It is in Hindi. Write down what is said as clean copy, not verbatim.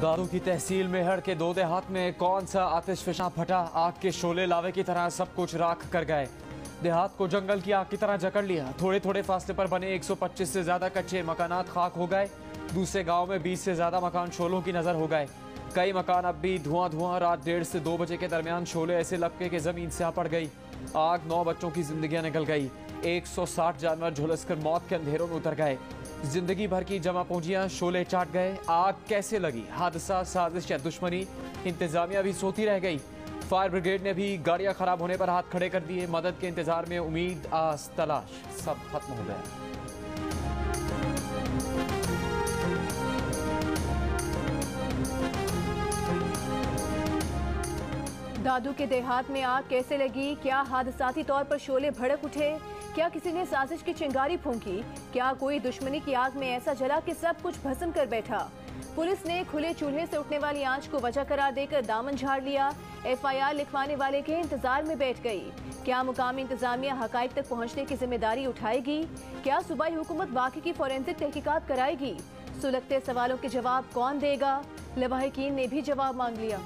दारू की तहसील मेहर के दो देहात में कौन सा आतिशफशां फटा। आग के शोले लावे की तरह सब कुछ राख कर गए। देहात को जंगल की आग की तरह जकड़ लिया। थोड़े थोड़े फासले पर बने 125 से ज्यादा कच्चे मकानात खाक हो गए। दूसरे गांव में 20 से ज्यादा मकान शोलों की नजर हो गए। कई मकान अब भी धुआं धुआं। रात 1:30 से 2 बजे के दरमियान शोले ऐसे लपके के जमीन से आ पड़ गई। आग 9 बच्चों की जिंदगियां निकल गई। 160 जानवर झुलसकर मौत के अंधेरों में उतर गए। जिंदगी भर की जमा पूंजियां शोले चाट गए। आग कैसे लगी, हादसा, साजिश या दुश्मनी, इंतजामिया भी सोती रह गई। फायर ब्रिगेड ने भी गाड़ियां खराब होने पर हाथ खड़े कर दिए। मदद के इंतजार में उम्मीद, आस, तलाश सब खत्म हो गया। दादू के देहात में आग कैसे लगी? क्या हादसाती तौर पर शोले भड़क उठे? क्या किसी ने साजिश की चिंगारी फूंकी? क्या कोई दुश्मनी की आग में ऐसा जला कि सब कुछ भस्म कर बैठा? पुलिस ने खुले चूल्हे से उठने वाली आंच को वजह करार देकर दामन झाड़ लिया। FIR लिखवाने वाले के इंतजार में बैठ गई। क्या मुकामी इंतजामिया हकाइक तक पहुंचने की जिम्मेदारी उठाएगी? क्या सूबाई हुकूमत वाकई की फोरेंसिक तहकीकात कराएगी? सुलगते सवालों के जवाब कौन देगा? लवाहिकीन ने भी जवाब मांग लिया।